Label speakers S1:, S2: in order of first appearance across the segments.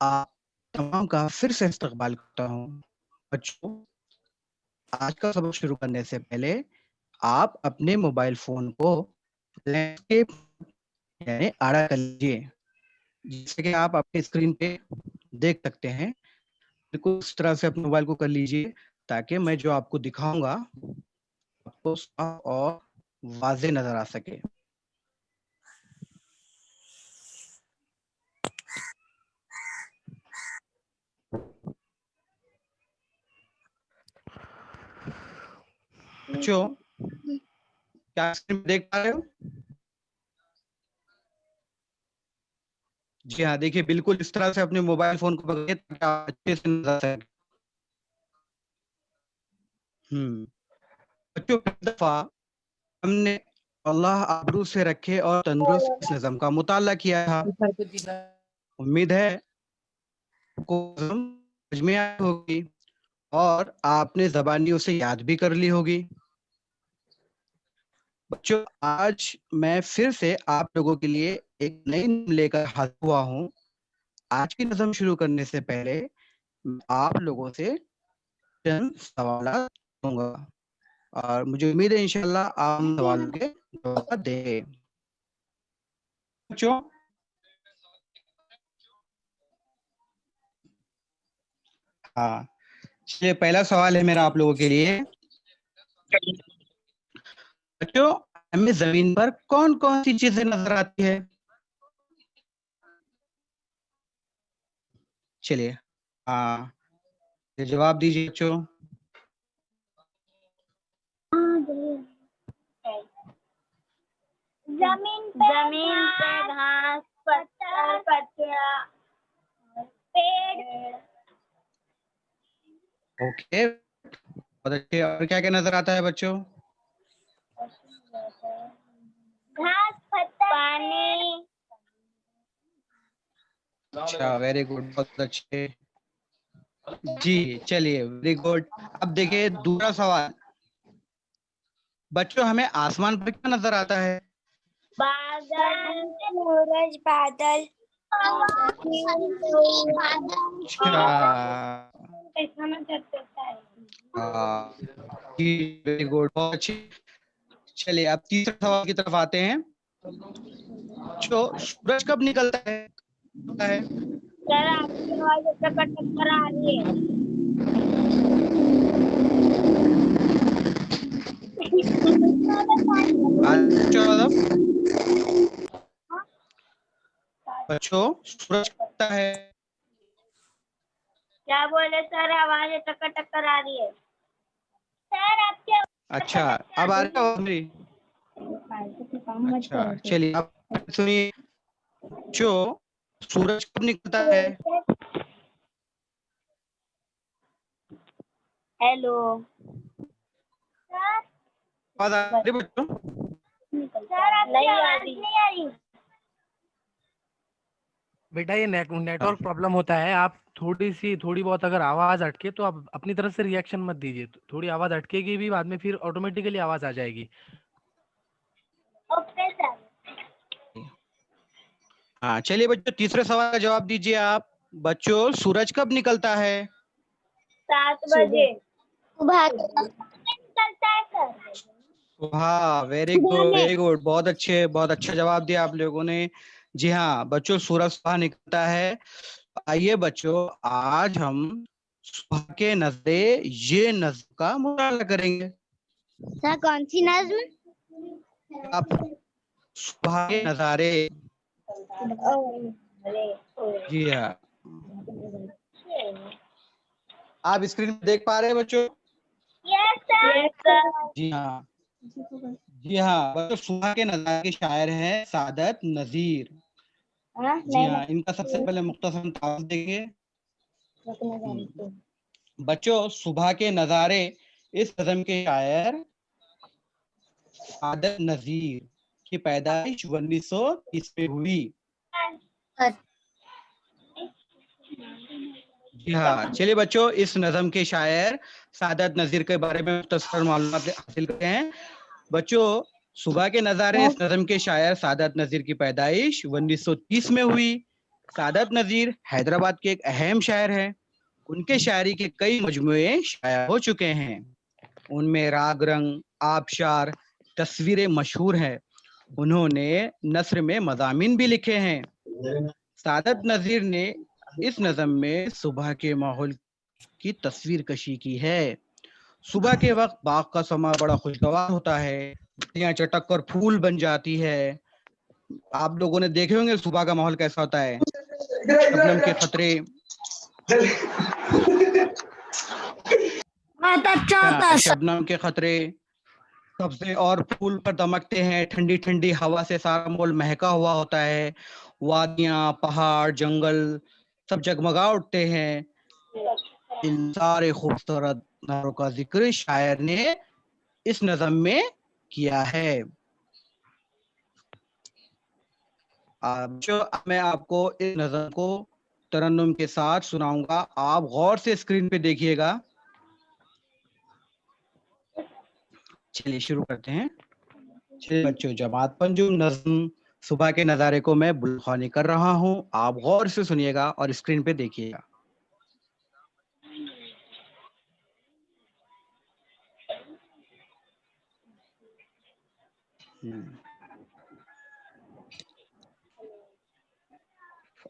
S1: आप तमाम का फिर से इस्तकबाल करता हूँ। बच्चों, आज का सबक शुरू करने से पहले आप अपने मोबाइल फ़ोन को लैंडस्केप यानी आड़ा कर लीजिए। जैसे कि आप अपनी स्क्रीन पे देख सकते हैं, बिल्कुल इस तरह से अपने मोबाइल को कर लीजिए ताकि मैं जो आपको दिखाऊँगा, आपको साफ और वाज़ेह नज़र आ सके। बच्चों, क्या स्क्रीन देख पा रहे हो? जी हाँ, देखिए बिल्कुल इस तरह से अपने मोबाइल फ़ोन को पकड़िए ताकि आप अच्छे से नज़र आ सके। बच्चों, कई दफ़ा हमने अल्लाह आबरू से रखे और तंदुरुस्त इस निज़म का मुताला किया था। उम्मीद है आपको समझ में आई होगी और आपने ज़बानी उसे याद भी कर ली होगी। बच्चों, आज मैं फिर से आप लोगों के लिए एक नई नियम लेकर हाज़िर हुआ हूँ। आज की निज़म शुरू करने से पहले आप लोगों से चंद सवालात करूँगा और मुझे उम्मीद है इंशाअल्लाह आप उन सवालों के जवाब देंगे। बच्चों, हाँ, चलिए पहला सवाल है मेरा आप लोगों के लिए। बच्चों, हमें ज़मीन पर कौन-कौन सी चीज़ें नज़र आती है? चलिए, ये जवाब दीजिए बच्चों।
S2: जमीन पे घास, पत्थर, पत्तियाँ, पेड़।
S1: ओके, बहुत अच्छे। और क्या-क्या नज़र आता है बच्चों?
S2: घास, पत्थर, पानी।
S1: अच्छा, वेरी गुड, बहुत अच्छे। जी, चलिए वेरी गुड। अब देखिए दूसरा सवाल। बच्चों, हमें आसमान पर क्या नज़र आता है?
S2: बादल, सूरज, बादल।
S1: अच्छा, जी वेरी गुड, बहुत अच्छी। चलिए अब तीसरे सवाल की तरफ आते हैं। बच्चों, सूरज कब निकलता है?
S2: सर, आपकी आवाज टक-टक आ रही है।
S1: बच्चों, सूरज कब है?
S2: क्या बोले सर, आवाज टक-टक आ रही है। सर, आपकी
S1: अच्छा, अब आ रही है आवाज मेरी? अच्छा, चलिए अब सुनिए। बच्चों, सूरज कब निकलता है?
S2: हेलो
S1: आवाज आ रही है बच्चों?
S2: सर, आपकी आवाज नहीं आ रही।
S3: बेटा ये नेटवर्क प्रॉब्लम होता है। आप थोड़ी बहुत अगर आवाज अटके तो आप अपनी तरफ से रिएक्शन मत दीजिए। थोड़ी आवाज अटकेगी भी, बाद में फिर ऑटोमेटिकली आवाज आ जाएगी।
S2: Okay sir.
S1: हाँ, चलिए बच्चों तीसरे सवाल का जवाब दीजिए आप। बच्चों, सूरज कब निकलता है?
S2: 7 बजे सुबह निकलता है सर।
S1: हाँ, वेरी गुड वेरी गुड, बहुत अच्छा जवाब दिया आप लोगों ने। जी हाँ बच्चों, सूरज सुबह निकलता है। आइए बच्चों, आज हम सुबह के नज़रे ये नज़्म का मुताला करेंगे।
S2: सर, कौन सी नज्म?
S1: आप सुबह के नज़ारे। जी हाँ, आप स्क्रीन में देख पा रहे हैं बच्चों?
S2: Yes sir.
S1: जी हाँ, जी हाँ बच्चों, सुबह के नज़ारे के शायर हैं सादत नज़ीर। जी हाँ, इनका सबसे पहले मुख्तसर तारुफ देंगे। बच्चों, सुबह के नज़ारे इस नज़म के शायर सादत नज़ीर की पैदाइश 1930 में हुई। जी हाँ, चलिए बच्चों, इस नज़म के शायर सादत नज़ीर के बारे में मुख्तसर मालूमात हासिल करते हैं। बच्चों, सुबह के नज़ारे इस नज़म के शायर सादत नज़ीर की पैदाइश 1930 में हुई। सादत नजीर हैदराबाद के एक अहम शायर हैं। उनके शायरी के कई मजमूए शाया हो चुके हैं। उनमें राग रंग, आबशार, तस्वीरें मशहूर हैं। उन्होंने नस्र में मज़ामीन भी लिखे हैं। सादत नजीर ने इस नज़म में सुबह के माहौल की तस्वीर कशी की है। सुबह के वक्त बाग का समा बड़ा खुशगवार होता है। पत्तियां चटक कर फूल बन जाती है। आप लोगों ने देखे होंगे सुबह का माहौल कैसा होता है। शबनम के खतरे,
S2: बहुत अच्छा होता है।
S1: शबनम के खतरे सबसे और फूल पर दमकते हैं। ठंडी ठंडी हवा से सारा माहौल महका हुआ होता है। वादियां, पहाड़, जंगल सब जगमगा उठते हैं। इन सारे खूबसूरत नज़ारों का जिक्र शायर ने इस नज़म में किया है। जो मैं आपको इस नज़म को तरन्नुम के साथ सुनाऊंगा। आप गौर से स्क्रीन पे देखिएगा। चलिए शुरू करते हैं। चलिए बच्चों, जमात पंजुम नज़म सुबह के नज़ारे को मैं बुलखानी कर रहा हूँ। आप गौर से सुनिएगा और स्क्रीन पे देखिएगा।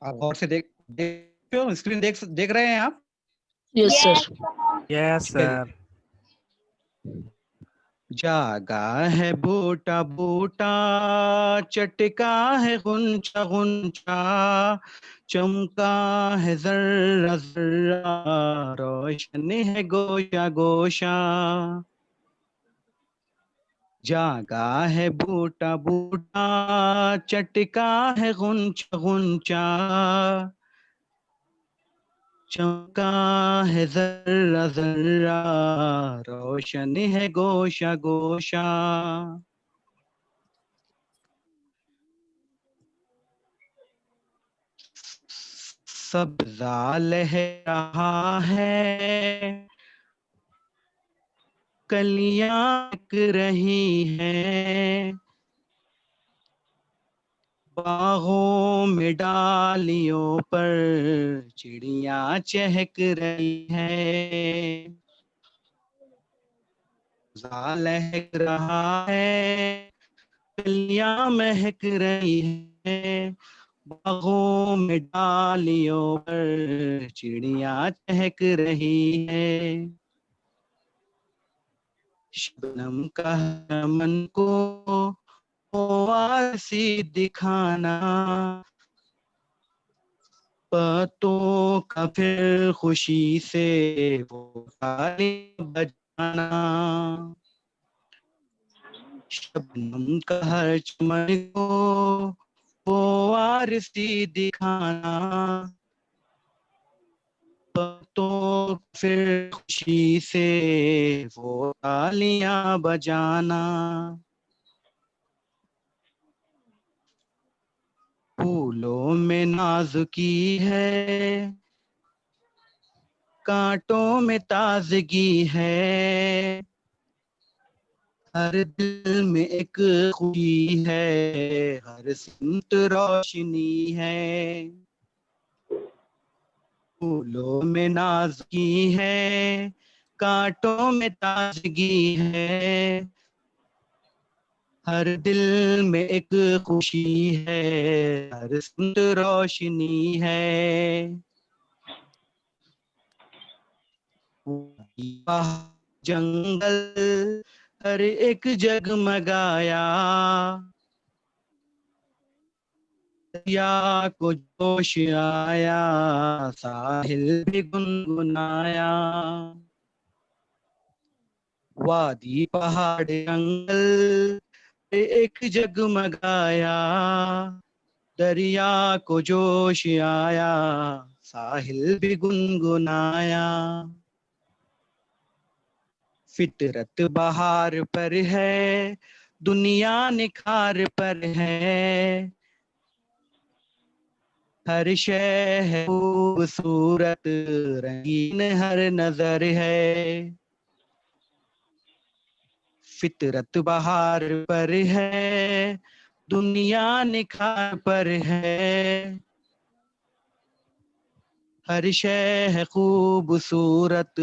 S1: आप गौर से देख स्क्रीन देख रहे हैं आप?
S4: Yes sir.
S3: Yes sir.
S1: जागा है बूटा बूटा, चटका है गुंचा गुंचा, चमका है जर्रा जर्रा, रोशन है गोशा गोशा। जागा है बूटा बूटा, चटका है गुंचा गुंचा, चमका है जर्रा जर्रा, रोशन है गोशा गोशा। सब्जा लहर रहा है, कलियां बिक रही हैं, बाहों में डालियों पर चिड़ियां चहक रही हैं। सब्जा लहक रहा है, कलियां महक रही हैं, बागों में डालियों पर चिड़ियां चहक रही है। शबनम का मन को वासी दिखाना, पत्तों का फिर खुशी से वो ताली बजाना। शबनम का हर चमन को वो वारसी दिखाना, पत्तों फिर खुशी से वो तालियां बजाना। फूलों में नाजुकी है, कांटों में ताजगी है, हर दिल में एक खुशी है, हर सिमत रोशनी है। फूलों में नाजुकी है, कांटों में ताजगी है, हर दिल में एक खुशी है, हर सिमत रोशनी है। जंगल हर एक जगमगाया, दरिया को जोश आया, साहिल भी गुनगुनाया। वादी पहाड़ जंगल एक जगमगाया, दरिया को जोश आया, साहिल भी गुनगुनाया। फितरत बहार पर है, दुनिया निखार पर है, हर शय है खूबसूरत, रंगीन हर नजर है। फितरत बहार पर है, दुनिया निखार पर है, हर शय है खूबसूरत,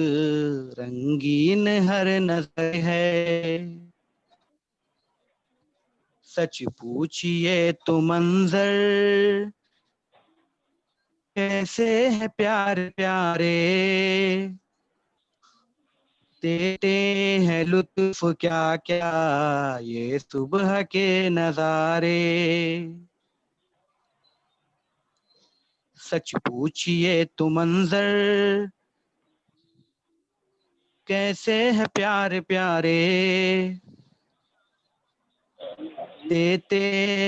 S1: रंगीन हर नजर है। सच पूछिए तो मंजर कैसे है प्यारे प्यारे, देते हैं लुत्फ क्या क्या ये सुबह के नजारे। सच पूछिए तो मंजर कैसे है प्यारे प्यारे, देते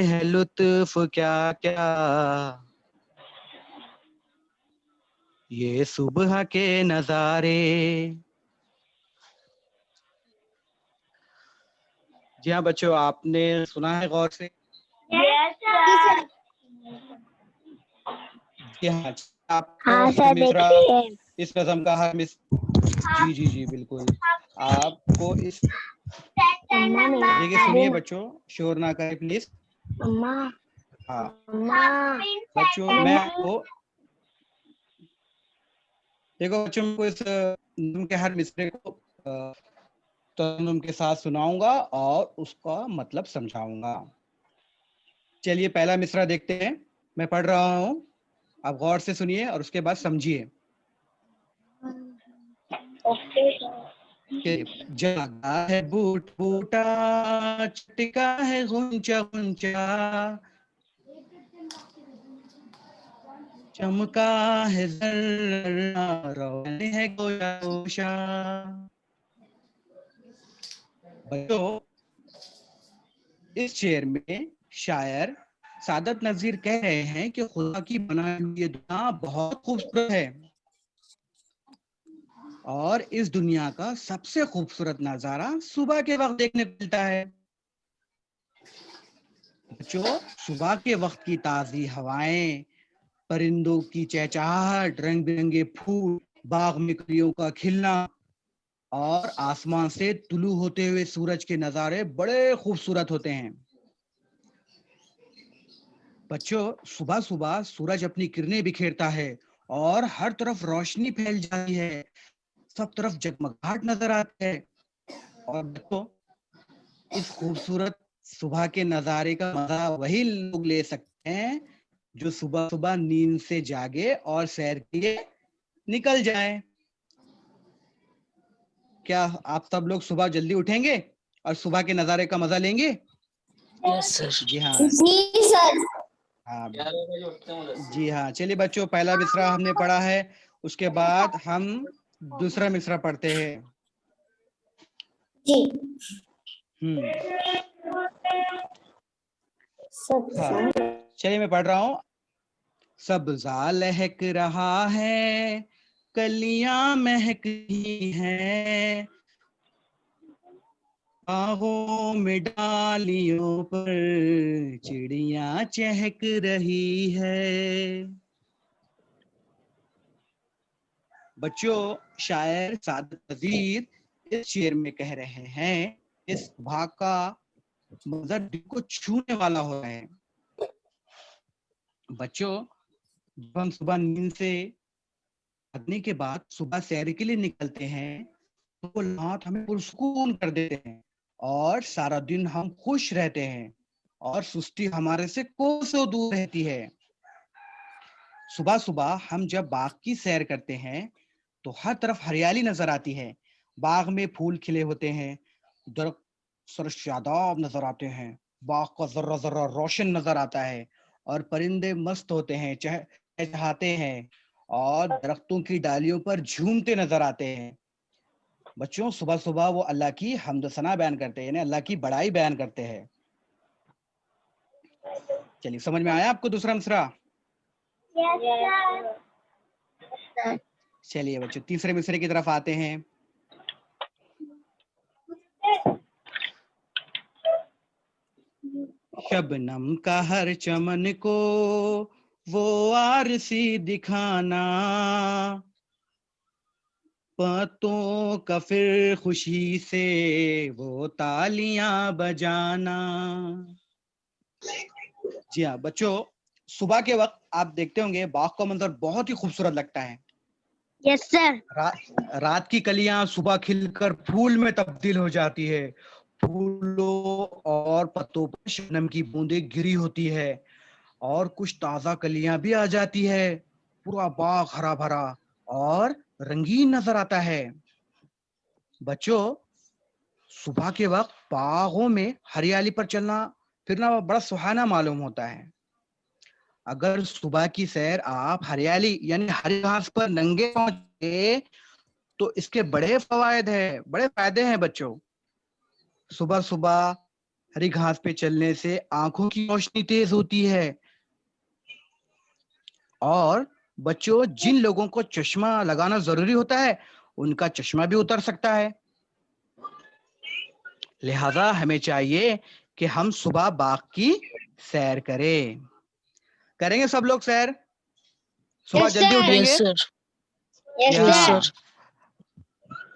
S1: हैं लुत्फ क्या क्या ये सुबह के नजारे। जी हाँ बच्चों, आपने सुना है गौर से?
S2: Yes sir.
S1: जी हाँ, आपको
S2: हाँ
S1: हर
S2: सर,
S1: मिसरा
S2: देखिए।
S1: इस रस्म का हर मिस जी जी जी बिल्कुल। आपको इस देखिए, सुनिए बच्चों, शोर ना करें प्लीज।
S2: मम्मा
S1: हाँ
S2: मम्मा
S1: बच्चों, मैं आपको देखो बच्चों को इस नियम के हर मिसरे को तरन्नुम के साथ सुनाऊंगा और उसका मतलब समझाऊंगा। चलिए पहला मिसरा देखते हैं। मैं पढ़ रहा हूँ, आप गौर से सुनिए और उसके बाद समझिए।
S2: ओके।
S1: जागा है बूट बूटा, चटका है गुंचा गुंचा, चमका है जर्रा, रोने है गोया गोशा। बच्चों, इस शेर में शायर सादत नजीर कह रहे हैं कि खुदा की बनाई हुई ये दुनिया बहुत खूबसूरत है और इस दुनिया का सबसे खूबसूरत नजारा सुबह के वक्त देखने को मिलता है। बच्चों, सुबह के वक्त की ताजी हवाएं, परिंदों की चहचहाहट, रंग बिरंगे फूल, बाग में कलियों का खिलना और आसमान से तुलू होते हुए सूरज के नजारे बड़े खूबसूरत होते हैं। बच्चों, सुबह सुबह सूरज अपनी किरणें बिखेरता है और हर तरफ रोशनी फैल जाती है, सब तरफ जगमगाहट नजर आती है। और बच्चों, इस खूबसूरत सुबह के नजारे का मजा वही लोग ले सकते हैं जो सुबह सुबह नींद से जागे और सैर के लिए निकल जाएं। क्या आप सब लोग सुबह जल्दी उठेंगे और सुबह के नजारे का मजा लेंगे?
S4: Yes sir.
S1: जी हाँ।
S2: जी सर।
S1: हाँ जी हाँ। चलिए बच्चों, पहला मिसरा हमने पढ़ा है, उसके बाद हम दूसरा मिसरा पढ़ते हैं।
S2: जी
S1: हाँ चलिए, मैं पढ़ रहा हूँ। सब्जा लहक रहा है, कलियां महक रही हैं, बाहों में डालियों पर चिड़िया चहक रही है। बच्चों, शायर सादत नजीर इस शेर में कह रहे हैं, इस भाग का मंजर दिल को छूने वाला हो रहा है। बच्चों, जब हम सुबह नींद से जागने के बाद सुबह सैर के लिए निकलते हैं तो वो लम्हात हमें पुरसुकून कर देते हैं और सारा दिन हम खुश रहते हैं और सुस्ती हमारे से कोसों दूर रहती है। सुबह सुबह हम जब बाग की सैर करते हैं तो हर तरफ हरियाली नजर आती है, बाग में फूल खिले होते हैं, दरख्त सरशादाब नजर आते हैं, बाग का जर्रा जर्रा रोशन नजर आता है और परिंदे मस्त होते हैं, चहचहाते हैं और दरख्तों की डालियों पर झूमते नजर आते हैं। बच्चों, सुबह सुबह वो अल्लाह की हम्द सना बयान करते हैं, यानी अल्लाह की बड़ाई बयान करते हैं। चलिए, समझ में आया आपको दूसरा मिसरा?
S2: Yes sir.
S1: चलिए बच्चों, तीसरे मिसरे की तरफ आते हैं। शबनम का हर चमन को वो आरसी दिखाना, पत्तों का फिर खुशी से वो तालियां बजाना। जी हाँ बच्चों, सुबह के वक्त आप देखते होंगे बाग का मंजर बहुत ही खूबसूरत लगता है।
S2: Yes sir.
S1: रात की कलियां सुबह खिलकर फूल में तब्दील हो जाती है। फूलों और पत्तों पर शबनम की बूंदें गिरी होती है और कुछ ताजा कलियां भी आ जाती है। पूरा बाग हरा भरा और रंगीन नजर आता है। बच्चों, सुबह के वक्त बागों में हरियाली पर चलना फिरना बड़ा सुहाना मालूम होता है। अगर सुबह की सैर आप हरियाली यानी हरी घास पर नंगे पांव करें, तो इसके बड़े फायदे हैं बच्चों। सुबह सुबह हरी घास पे चलने से आंखों की रोशनी तेज होती है और बच्चों, जिन लोगों को चश्मा लगाना जरूरी होता है उनका चश्मा भी उतर सकता है। लिहाजा हमें चाहिए कि हम सुबह बाग की सैर करेंगे सब लोग सैर। सुबह
S2: Yes,
S1: जल्दी
S2: sir.
S1: उठेंगे।
S4: Yes, sir.
S2: यस
S1: जी
S4: Yes,
S1: हाँ,
S4: sir.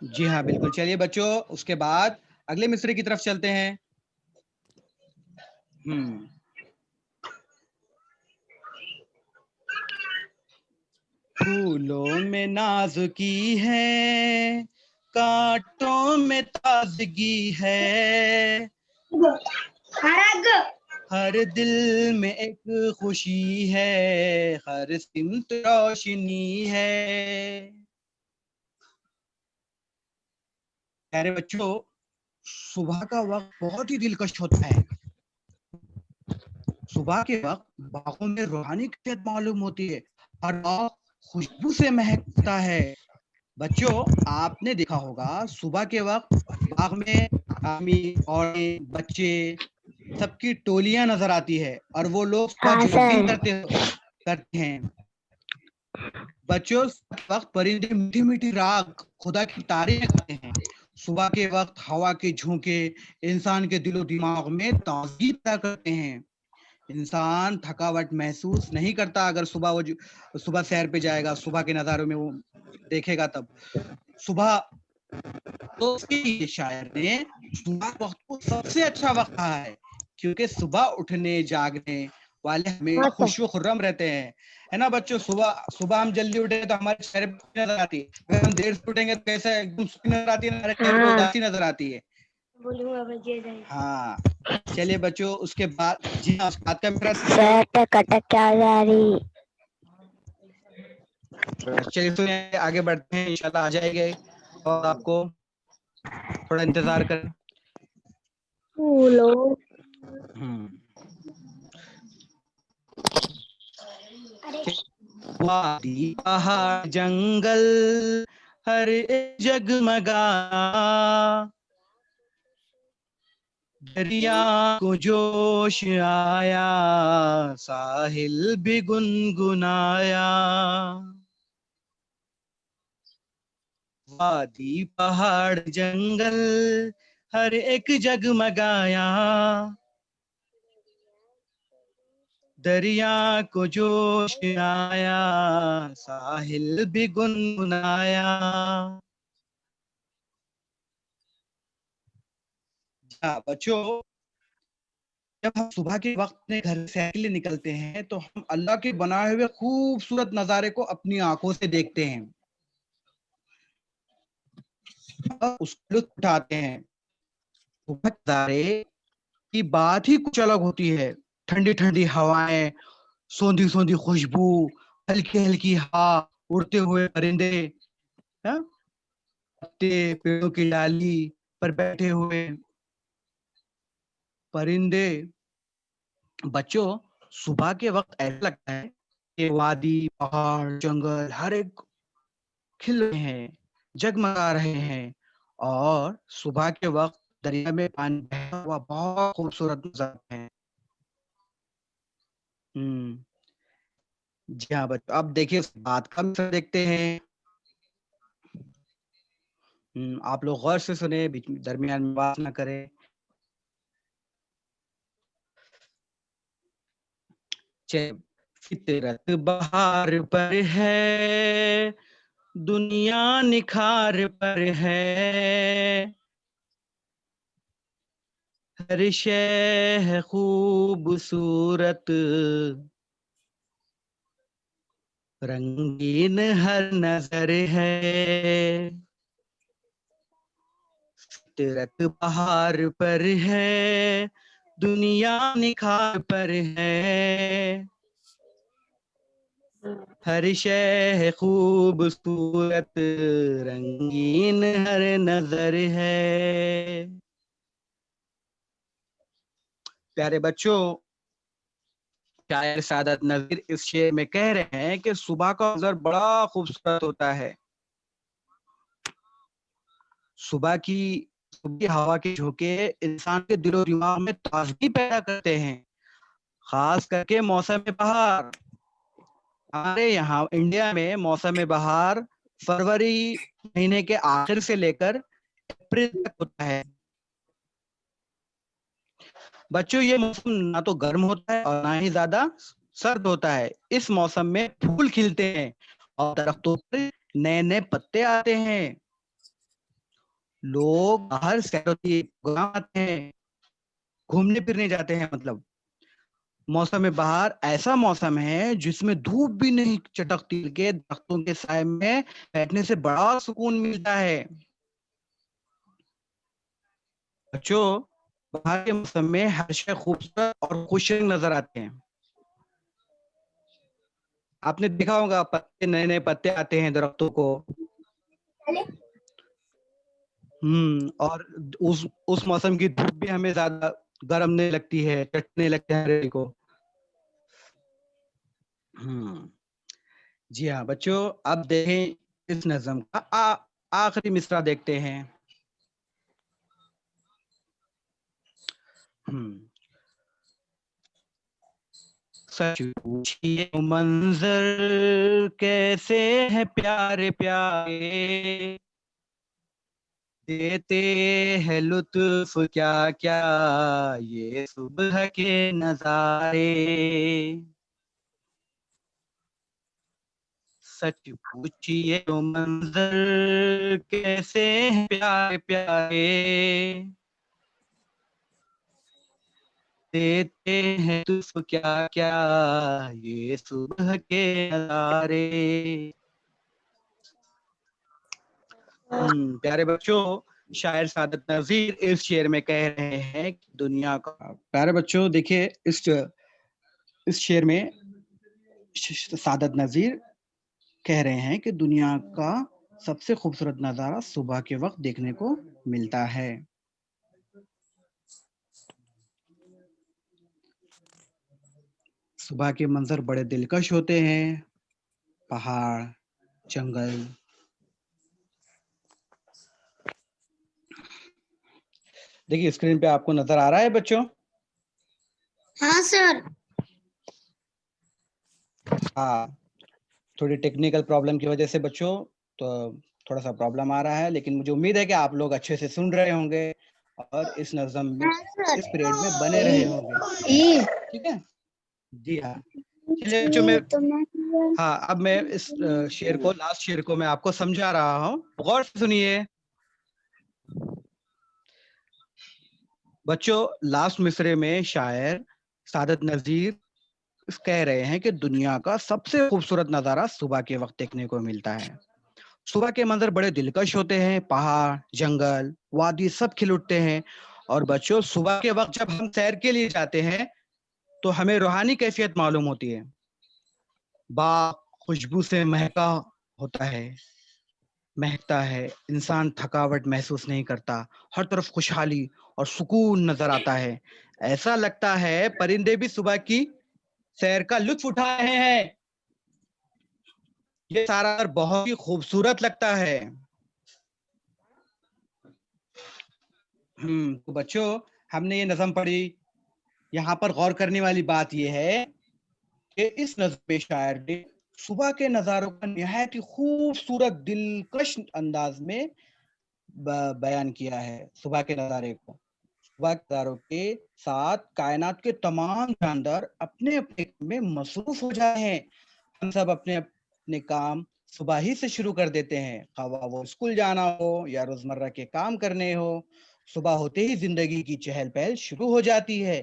S1: जी हाँ, बिल्कुल। चलिए बच्चों, उसके बाद अगले मिसरे की तरफ चलते हैं। फूलों में नाजुकी है, कांटों में ताजगी है, हर दिल में एक खुशी है, हर सिमत रोशनी है। प्यारे बच्चों, सुबह का वक्त बहुत ही दिलकश होता है। सुबह के वक्त बागों में रूहानी कैफियत मालूम होती है। हर बाग खुशबू से महकता है। बच्चों, आपने देखा होगा सुबह के वक्त बाग में आदमी, औरतें, बच्चे सबकी टोलियां नजर आती है और वो लोग सुबह
S2: हाँ
S1: जॉगिंग
S2: सर।
S1: करते हैं। बच्चों, वक्त परिंदे मीठी मीठी राग खुदा की तारीफ करते हैं। सुबह के वक्त हवा के झोंके इंसान के दिलो दिमाग में ताजगी पैदा करते हैं। इंसान थकावट महसूस नहीं करता अगर सुबह सैर पे जाएगा, सुबह के नजारों में वो देखेगा तब। सुबह तो उसके शायर ने सुबह वक्त को सबसे अच्छा वक्त कहा है, क्योंकि सुबह उठने जागने वाले हमें खुश व खुर्रम रहते हैं। है ना बच्चों? सुबह सुबह हम जल्दी उठे तो हमारे चेहरे पे नजर आती है, अगर हम देर से उठेंगे तो कैसे एकदम सुस्ती नजर आती है, हमारे चेहरे पे उदासी नजर आती है। हाँ, चलिए बच्चों, उसके बाद जी हाँ, उसके बाद का मेरा
S2: कटक क्या जा रही।
S1: चलिए तो आगे बढ़ते हैं, इंशाल्लाह आ जाएंगे और आपको थोड़ा इंतजार करें। वादी पहाड़ जंगल हर एक जगमगा, दरिया को जोश आया, साहिल भी गुनगुनाया। वादी पहाड़ जंगल हर एक जगमगाया, दरिया को जोश आया, साहिल भी गुनगुनाया। बच्चों, जब हम सुबह के वक्त अपने घर से के लिए निकलते हैं तो हम अल्लाह के बनाए हुए खूबसूरत नजारे को अपनी आंखों से देखते हैं और उसका लुत्फ उठाते हैं। सुबह के नजारे की बात ही कुछ अलग होती है। ठंडी ठंडी हवाएं, सोंधी सोंधी खुशबू, हल्की हल्की हवा, उड़ते हुए परिंदे, हाँ? पत्ते, पेड़ों की डाली पर बैठे हुए परिंदे। बच्चों, सुबह के वक्त ऐसा लगता है कि वादी, पहाड़, जंगल हर एक खिल रहे हैं, जगमगा रहे हैं और सुबह के वक्त दरिया में पानी बहता हुआ बहुत खूबसूरत नजर आता है। जी हाँ बच्चों, अब देखिए उस बात का मिसर देखते हैं। आप लोग गौर से सुने, बीच में दरमियान में बात ना करें। फितरत बहार पर है, दुनिया निखार पर है, हर शय है खूबसूरत, रंगीन हर नजर है, फितरत बहार पर है, दुनिया निखार पर है, हर शय खूबसूरत, रंगीन हर नजर है। प्यारे बच्चों, शायर सादत नजीर इस शेर में कह रहे हैं कि सुबह का मंजर बड़ा खूबसूरत होता है। सुबह की हवा के झोंके इंसान के दिलो दिमाग में ताजगी पैदा करते हैं, खास करके मौसम बहार। हमारे यहाँ इंडिया में मौसम बहार फरवरी महीने के आखिर से लेकर अप्रैल तक होता है। बच्चों, ये मौसम ना तो गर्म होता है और ना ही ज्यादा सर्द होता है। इस मौसम में फूल खिलते हैं और दरख्तों पर नए नए पत्ते आते हैं। लोग बाहर प्रोग्राम आते हैं, घूमने फिरने जाते हैं। मतलब मौसम बहार ऐसा मौसम है जिसमें धूप भी नहीं चटकती, के दरख्तों के साए में बैठने से बड़ा सुकून मिलता है। बच्चों, बाहर के मौसम में हर शय खूबसूरत और खुशरंग नजर आते हैं। आपने देखा होगा, पत्ते नए नए पत्ते आते हैं दरख्तों को। और उस मौसम की धूप भी हमें ज्यादा गर्म नहीं लगती है, चटने लगते हैं हृदय को। जी हाँ बच्चों, अब देखें इस नज़म का आखिरी मिसरा देखते हैं। सच पूछिए मंजर कैसे है प्यारे प्यारे, देते हैं लुत्फ क्या क्या ये सुबह के नजारे। सच पूछिए मंजर कैसे है प्यारे प्यारे, देते हैं लुत्फ क्या क्या ये सुबह के नजारे। प्यारे बच्चों, शायर सादत नजीर इस शेर में कह रहे हैं कि दुनिया का, प्यारे बच्चों देखिए इस शेर में सादत नजीर कह रहे हैं कि दुनिया का सबसे खूबसूरत नजारा सुबह के वक्त देखने को मिलता है। सुबह के मंजर बड़े दिलकश होते हैं, पहाड़, जंगल। देखिए स्क्रीन पे आपको नजर आ रहा है बच्चों?
S2: हाँ सर।
S1: हाँ, थोड़ी टेक्निकल प्रॉब्लम की वजह से बच्चों तो थोड़ा सा प्रॉब्लम आ रहा है, लेकिन मुझे उम्मीद है कि आप लोग अच्छे से सुन रहे होंगे और इस नज़म में, इस पीरियड में बने रहे होंगे। ठीक है जी हाँ। चलिए बच्चों, हाँ अब मैं इस शेर को, लास्ट शेर को मैं आपको समझा रहा हूँ, गौर से सुनिए बच्चों। लास्ट मिसरे में शायर सादत नजीर कह रहे हैं कि दुनिया का सबसे खूबसूरत नजारा सुबह के वक्त देखने को मिलता है। सुबह के मंजर बड़े दिलकश होते हैं, पहाड़, जंगल, वादी सब खिल उठते हैं। और बच्चों, सुबह के वक्त जब हम सैर के लिए जाते हैं तो हमें रूहानी कैफियत मालूम होती है। बाग खुशबू से होता है महकता है, इंसान थकावट महसूस नहीं करता, हर तरफ खुशहाली और सुकून नजर आता है। ऐसा लगता है परिंदे भी सुबह की सैर का लुत्फ उठा रहे हैं। ये सारा बहुत ही खूबसूरत लगता है। तो बच्चों, हमने ये नज़म पढ़ी। यहाँ पर गौर करने वाली बात यह है कि इस नज़म में शायर ने सुबह के नज़ारों का निहायत ही खूबसूरत दिलकश अंदाज में बयान किया है। सुबह के नज़ारे को, सुबह के नज़ारों के साथ कायनात के तमाम जानदार अपने अपने में मसरूफ हो जाए हैं। हम सब अपने अपने काम सुबह ही से शुरू कर देते हैं, खवा वो स्कूल जाना हो या रोजमर्रा के काम करने हो। सुबह होते ही जिंदगी की चहल पहल शुरू हो जाती है,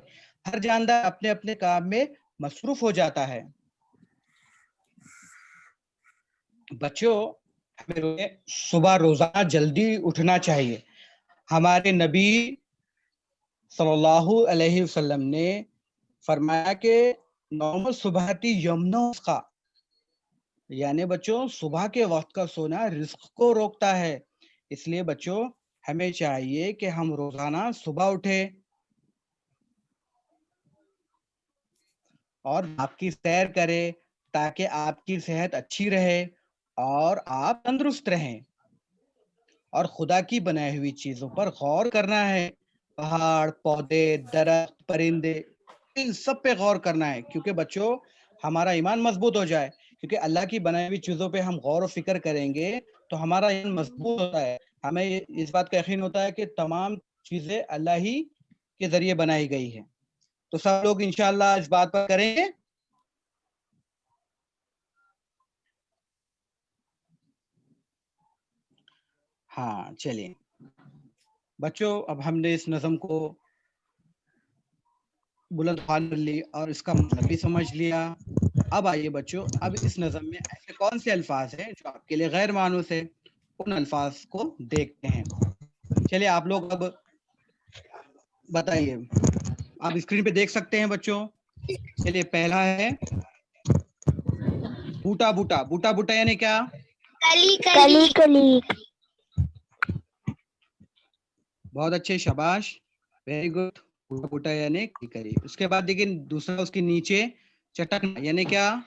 S1: हर जानदार अपने अपने काम में मसरूफ हो जाता है। बच्चों हमें सुबह रोजाना जल्दी उठना चाहिए। हमारे नबी सल्लल्लाहु अलैहि वसल्लम ने फरमाया कि नॉर्मल सुबहती यमुना का, यानी बच्चों सुबह के वक्त का सोना रिस्क को रोकता है। इसलिए बच्चों हमें चाहिए कि हम रोजाना सुबह उठे और आपकी सैर करें ताकि आपकी सेहत अच्छी रहे और आप तंदुरुस्त रहें। और खुदा की बनाई हुई चीजों पर गौर करना है, पहाड़, पौधे, दरख्त, परिंदे, इन सब पे गौर करना है, क्योंकि बच्चों हमारा ईमान मजबूत हो जाए। क्योंकि अल्लाह की बनाई हुई चीजों पे हम गौर और फिक्र करेंगे तो हमारा ईमान मजबूत होता है। हमें इस बात का यकीन होता है कि तमाम चीजें अल्लाह ही के जरिए बनाई गई है। तो सब लोग इंशाअल्लाह इस बात पर करेंगे। हाँ चलिए बच्चों, अब हमने इस नज़म को बुलंद ख्वाल कर ली और इसका मतलब भी समझ लिया। अब आइए बच्चों, अब इस नज़म में ऐसे कौन से अल्फाज हैं जो आपके लिए गैर मानूस है, उन अल्फाज को देखते हैं। चलिए आप लोग अब बताइए, आप स्क्रीन पे देख सकते हैं बच्चों। चलिए पहला है बूटा बूटा। बूटा बूटा यानी क्या?
S2: कली कली कली।
S1: बहुत अच्छे, शाबाश, वेरी गुड। बूटा बूटा यानी करी। उसके बाद देखिए दूसरा उसके नीचे चटकना यानी क्या?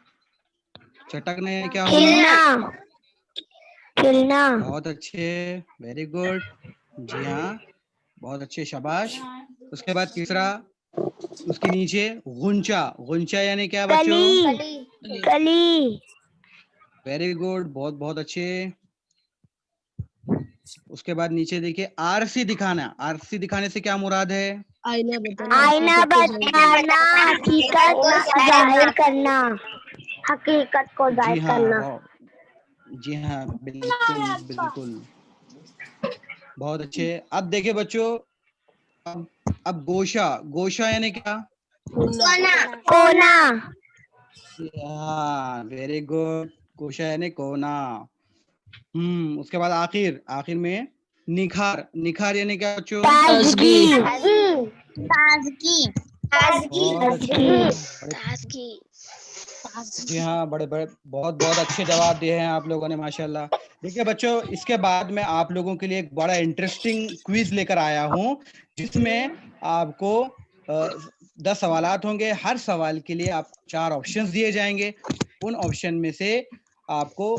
S1: चटकना यानी क्या होगा?
S2: खिलना खिलना।
S1: बहुत अच्छे, वेरी गुड, जी हाँ, बहुत अच्छे, शाबाश। उसके बाद तीसरा उसके नीचे गुंचा। गुंचा यानी क्या बच्चों?
S2: कली कली।
S1: वेरी गुड, बहुत बहुत अच्छे। उसके बाद नीचे देखिए आरसी दिखाना। आरसी दिखाने से क्या मुराद है?
S2: आईना बताना, हकीकत जाहिर करना, हकीकत को
S1: जी
S2: जाहिर
S1: हाँ,
S2: करना।
S1: जी हाँ, बिल्कुल बिल्कुल, बहुत अच्छे। अब देखिए बच्चों, अब गोशा। गोशा यानी क्या?
S2: कोना।
S1: हाँ, वेरी गुड, गोशा यानी कोना। उसके बाद आखिर, आखिर में निखार। निखार यानी क्या बच्चों?
S2: ताजगी
S4: ताजगी।
S1: बहुत अच्छे,
S2: ताजगी।
S1: जी हाँ, बड़े बड़े, बहुत बहुत अच्छे जवाब दिए हैं आप लोगों ने, माशाल्लाह। देखिए बच्चों, इसके बाद मैं आप लोगों के लिए एक बड़ा इंटरेस्टिंग क्विज लेकर आया हूँ, जिसमें आपको 10 सवालात होंगे। हर सवाल के लिए आपको 4 ऑप्शंस दिए जाएंगे। उन ऑप्शन में से आपको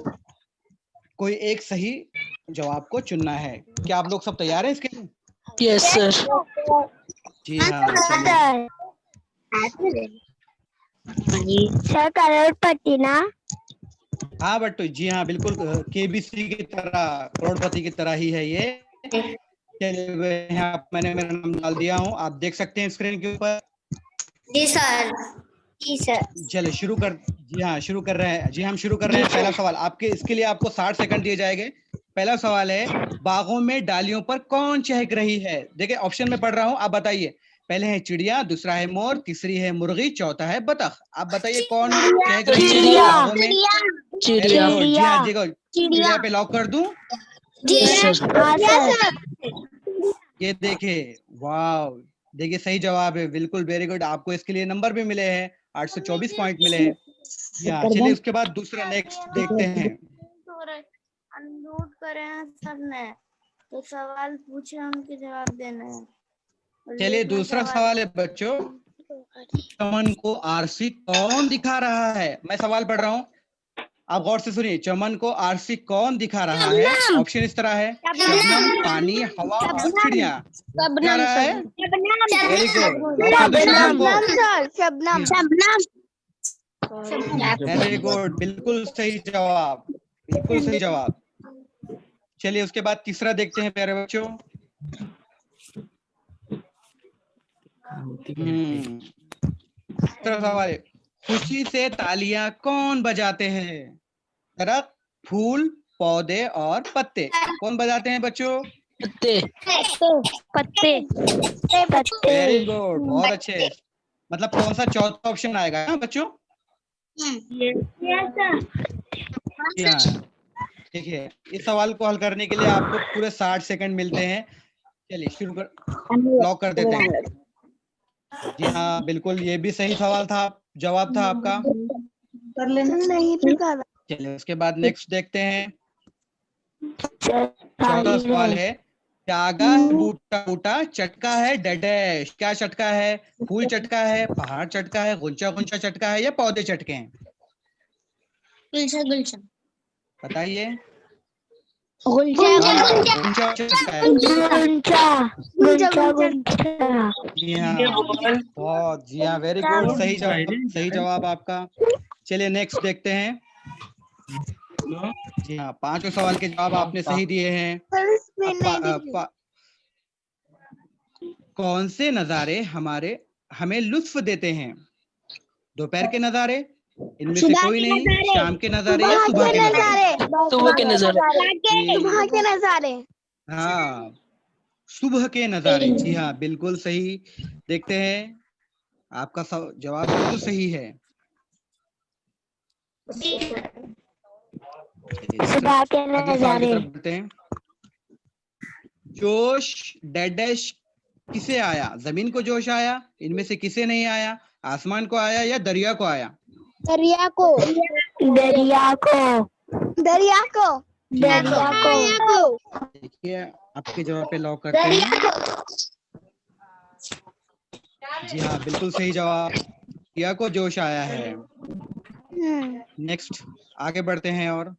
S1: कोई एक सही जवाब को चुनना है। क्या आप लोग सब तैयार हैं इसके लिए?
S4: Yes sir.
S1: जी हाँ, चलिए।
S2: सर करोड़पति ना?
S1: हाँ बट्टू, जी हाँ, बिल्कुल, केबीसी की तरह, करोड़पति की तरह ही है ये। चलिए यहाँ मैंने मेरा नाम डाल दिया हूँ, आप देख सकते हैं स्क्रीन के ऊपर।
S2: जी सर। जी सर।
S1: चलिए शुरू कर, जी हाँ शुरू कर रहे हैं, जी हम शुरू कर रहे हैं। पहला सवाल आपके, इसके लिए आपको 60 सेकंड दिए जाएंगे। पहला सवाल है, बागों में डालियों पर कौन चहक रही है? देखिए ऑप्शन में पढ़ रहा हूँ, आप बताइए। पहले है चिड़िया, दूसरा है मोर, तीसरी है मुर्गी, चौथा है बतख। आप बताइए कौन चहक रही है बागों में? वेरी
S4: चिड़िया।
S1: गुड, जी हाँ, जी गुड। चिड़िया पे लॉक कर दूं?
S4: Yes sir.
S2: हाँ सर।
S1: ये देखिए, वाह, देखिए सही जवाब है, बिल्कुल, वेरी गुड। आपको इसके लिए नंबर भी मिले हैं, 824 पॉइंट मिले हैं। या चलिए उसके बाद दूसरा नेक्स्ट देखते हैं।
S2: अनम्यूट करे हैं सर ने, तो सवाल पूछे उनके जवाब देना है।
S1: चलिए दूसरा सवाल है बच्चों, चमन को आरसी कौन दिखा रहा है? मैं सवाल पढ़ रहा हूँ, आप गौर से सुनिए। चमन को आरसी कौन दिखा रहा है? ऑप्शन इस तरह है, शबनम, पानी, हवा और चिड़िया। क्या रहा है? वेरी गुड, लॉक कर दो शबनम को। वेरी गुड, बिल्कुल सही जवाब, बिल्कुल सही जवाब। चलिए उसके बाद तीसरा देखते हैं प्यारे बच्चों। तीसरा सवाल है, खुशी से तालियां कौन बजाते हैं? दरख्त, फूल, पौधे और पत्ते, कौन बजाते हैं बच्चों?
S4: पत्ते।
S2: पत्ते पत्ते।
S1: वेरी गुड, बहुत अच्छे। मतलब कौन सा चौथा ऑप्शन आएगा ना बच्चों? हाँ, देखिए इस सवाल को हल करने के लिए आपको पूरे 60 सेकंड मिलते हैं। चलिए शुरू कर, लॉक कर देते हैं। जी हाँ, बिल्कुल ये भी सही सवाल था, जवाब था आपका।
S2: नहीं पता।
S1: चलिए उसके बाद नेक्स्ट देखते हैं। चौथा सवाल है, त्यागा बूटा बूटा चटका है डैश। क्या चटका है? फूल चटका है, पहाड़ चटका है, गुंचा गुंचा चटका है या पौधे चटके हैं?
S2: गुलशन गुलशन
S1: बताइए।
S2: गुलशन
S1: हाँ, गुंचा चटका है। जी हाँ, बहुत, जी हाँ, वेरी गुड, सही जवाब, सही जवाब आपका। चलिए नेक्स्ट देखते हैं। जी हाँ, 5 सवाल के जवाब आपने सही दिए हैं। कौन से नजारे हमें लुत्फ देते हैं? दोपहर के नजारे, इनमें से कोई नहीं, शाम के नजारे या सुबह के नजारे?
S4: सुबह के नजारे।
S2: सुबह के नजारे।
S1: हाँ, सुबह के नजारे, जी हाँ, बिल्कुल सही। देखते हैं, आपका जवाब बिल्कुल सही है।
S2: सुबह के
S1: अगले सवाल की
S2: नजारे।
S1: तरफ बढ़ते हैं। जोश डैश किसे आया? जमीन को जोश आया, इनमें से किसे नहीं आया? आसमान को आया या दरिया को आया?
S2: दरिया को। दरिया को। दरिया को।
S1: दरिया
S2: को।
S1: देखिए आपके जवाब पे लॉक करते हैं। जी हाँ, बिल्कुल सही जवाब, दरिया को जोश आया है। नेक्स्ट आगे बढ़ते हैं और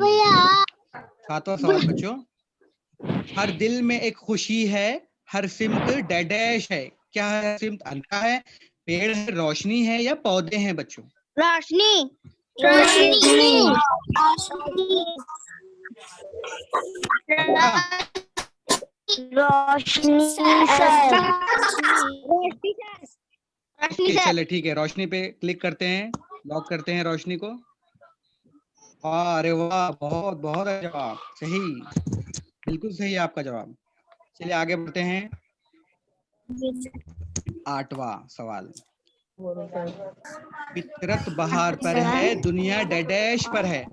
S2: भैया।
S1: 7वां सवाल बच्चों। हर दिल में एक खुशी है, हर सिमत डैश है। क्या है? सिमत अंधा है, पेड़ है, रोशनी है या पौधे हैं बच्चों?
S2: रोशनी। रोशनी। रोशनी सर। रोशनी सर।
S1: चले ठीक है, रोशनी पे क्लिक करते हैं, लॉक करते हैं रोशनी को। वाह, अरे वाह, बहुत बहुत जवाब सही, बिल्कुल सही है आपका जवाब। चलिए आगे बढ़ते हैं। 8वां सवाल। फितरत बहार पर है, दुनिया डैश पर है।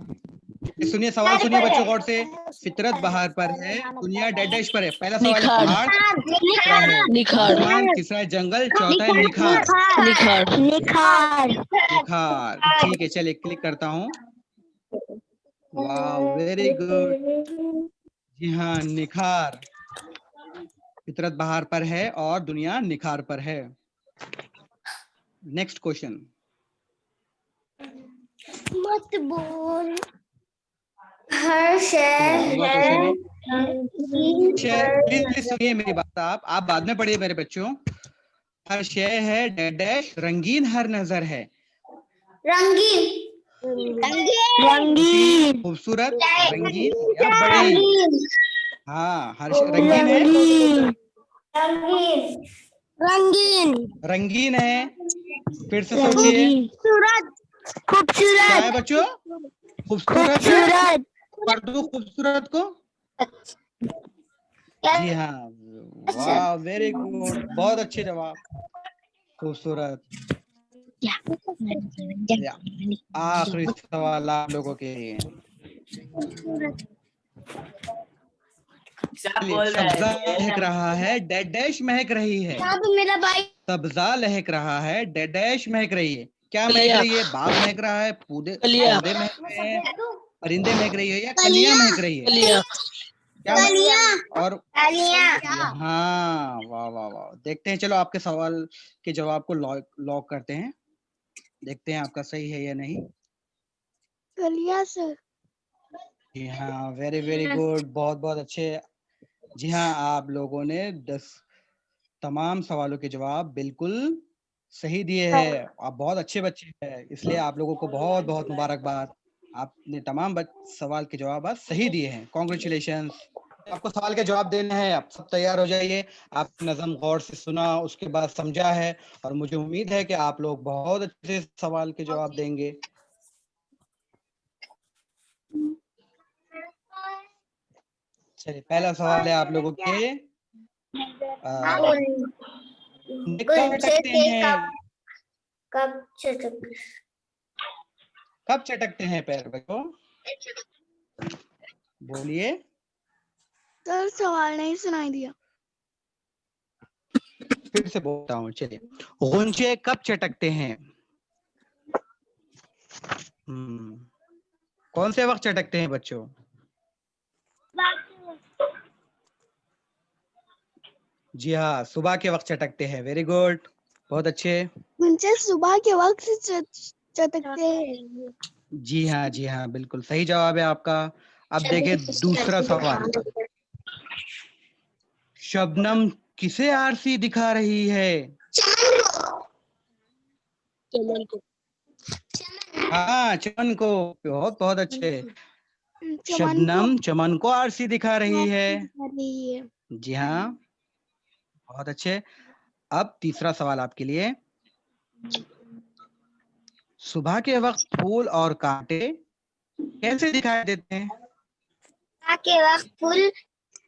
S1: सुनिए सवाल, सुनिए बच्चों गौर से। फितरत बहार पर है, दुनिया डैश पर है। पहला सवाल है
S4: निखार।
S1: पहाड़, दूसरा है
S4: निखार।
S1: आसमान, तीसरा है जंगल, चौथा है निखार।
S4: निखार।
S2: निखार।
S1: निखार, ठीक है, चलिए क्लिक करता हूँ। वाह, वेरी गुड, जी हाँ, निखार फितरत बहार पर है और दुनिया निखार पर है। Next question.
S2: मत बोल। हर शहर है।
S1: प्लीज सुनिए मेरी बात, आप बाद में पढ़िए मेरे बच्चों। हर शय है डैश, रंगीन हर नजर है।
S2: रंगीन।
S1: रंगीन, खूबसूरत, रंगीन या बड़ी? हाँ, हर रंगीन है।
S2: रंगीन। रंगीन।
S1: रंगीन है, फिर से सोचिए।
S2: खूबसूरत।
S1: क्या है
S2: खूबसूरत।
S1: बच्चों? खूबसूरत है, पढ़ दो खूबसूरत को। जी हाँ, वाह, वेरी गुड, बहुत अच्छे जवाब, खूबसूरत। आखिरी सवाल आप लोगों के लिए। सब्जा महक रहा है, डैश महक रही है।
S2: मेरा भाई।
S1: सब्जा लहक रहा है, डैश महक रही है। क्या महक
S4: कलिया।
S1: रही है? बाग महक रहा है,
S4: कलिया।
S1: पौधे महक रहे हैं, परिंदे महक रही है या कलियां महक रही है?
S4: कलिया।
S1: क्या और
S2: कलिया।
S1: हाँ, वाह वाह वाह, देखते हैं, चलो आपके सवाल के जवाब को लॉक करते हैं, देखते हैं आपका सही है या नहीं।
S2: कलिया सर।
S1: जी हाँ, वेरी वेरी गुड, बहुत बहुत अच्छे। जी हाँ, आप लोगों ने 10 तमाम सवालों के जवाब बिल्कुल सही दिए हैं। आप बहुत अच्छे बच्चे हैं, इसलिए आप लोगों को बहुत बहुत मुबारकबाद। आपने तमाम सवाल के जवाब आज सही दिए हैं, कॉन्ग्रेचुलेशंस। आपको सवाल के जवाब देने हैं, आप सब तैयार हो जाइए। आपने नज़म गौर से सुना, उसके बाद समझा है, और मुझे उम्मीद है कि आप लोग बहुत अच्छे से सवाल के जवाब देंगे। चलिए पहला सवाल है आप लोगों के, कब कटते हैं?
S2: कब चटक
S1: कब चटकते हैं पैर बच्चों? बोलिए।
S2: सर सवाल नहीं सुनाई दिया।
S1: फिर से बोलता हूँ, चलिए। गुंजे कब चटकते हैं? कौन से वक्त चटकते हैं बच्चों? जी हाँ, सुबह के वक्त चटकते हैं। वेरी गुड, बहुत अच्छे।
S2: गुंजे सुबह के वक्त चटकते हैं।
S1: जी हाँ, बिल्कुल सही जवाब है आपका। अब देखिए दूसरा सवाल। शबनम किसे आरसी दिखा रही है?
S4: चमन को।
S1: हाँ, चमन को। बहुत बहुत अच्छे। शबनम चमन को आरसी दिखा रही है। जी हाँ, बहुत अच्छे। अब तीसरा सवाल आपके लिए। सुबह के वक्त फूल और कांटे कैसे दिखाई देते हैं?
S2: सुबह के वक्त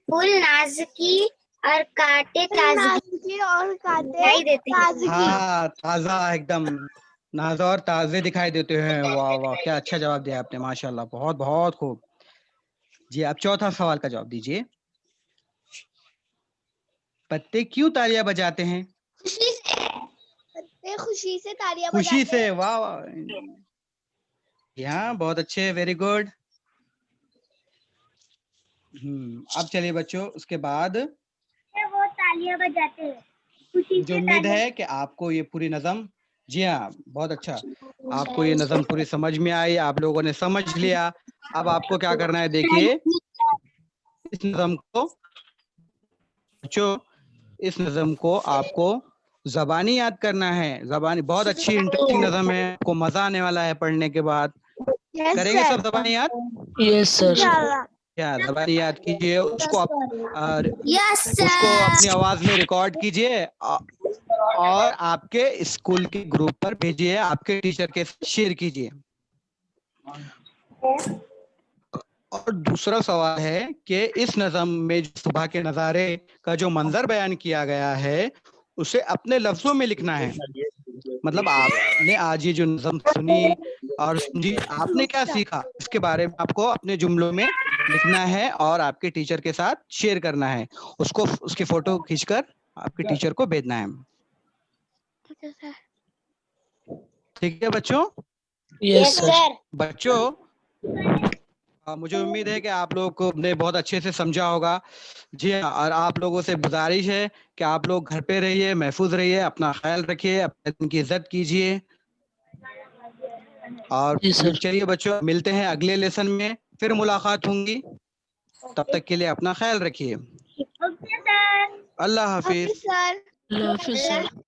S2: फूल नाजुकी और कांटे ताजगी और कांटे दिखाई देते हैं।
S1: हाँ, ताजा, एकदम नाजा और ताजे दिखाई देते हैं। वाह वाह, क्या अच्छा जवाब दिया आपने, माशाल्लाह, बहुत बहुत खूब। जी, अब चौथा सवाल का जवाब दीजिए। पत्ते क्यों तालियां बजाते हैं?
S2: खुशी से तालियां
S1: खुशी से, वाह वाह। हाँ, बहुत अच्छे, वेरी गुड। अब चलिए बच्चों, उसके बाद
S2: वो तालियां बजाते हैं खुशी
S1: मुझे
S2: से।
S1: उम्मीद है कि आपको ये पूरी नज़म, जी हाँ, बहुत अच्छा, आपको ये नज़म पूरी समझ में आई, आप लोगों ने समझ लिया। अब आपको क्या करना है, देखिए इस नज़म को बच्चों, इस नज़म को आपको ज़बानी याद करना है। ज़बानी बहुत अच्छी इंटरेस्टिंग नज़म है, आपको मजा आने वाला है पढ़ने के बाद। करेंगे सब ज़बानी याद?
S4: Yes sir.
S1: क्या ज़बानी याद कीजिए, उसको
S2: यस
S1: उसको अपनी आवाज में रिकॉर्ड कीजिए और आपके स्कूल के ग्रुप पर भेजिए, आपके टीचर के साथ शेयर कीजिए। और दूसरा सवाल है कि इस नज़म में सुबह के नज़ारे का जो मंजर बयान किया गया है उसे अपने लफ्जों में लिखना है। मतलब आपने आज ये जो नज़म सुनी और समझी, आपने क्या सीखा इसके बारे में आपको अपने जुमलों में लिखना है और आपके टीचर के साथ शेयर करना है। उसको, उसकी फोटो खींचकर आपके टीचर को भेजना है। ठीक है बच्चों?
S4: Yes sir.
S1: बच्चों, मुझे उम्मीद है कि आप लोगों को ने बहुत अच्छे से समझा होगा। जी हाँ, और आप लोगों से गुजारिश है कि आप लोग घर पे रहिए, महफूज रहिए, अपना ख्याल रखिए, अपने दिन की इज्जत कीजिए। और
S4: जी सर।
S1: चलिए बच्चों, मिलते हैं अगले लेसन में, फिर मुलाकात होंगी। तब तक के लिए अपना ख्याल रखिए। अल्लाह हाफिज।
S4: अल्लाह हाफिज सर।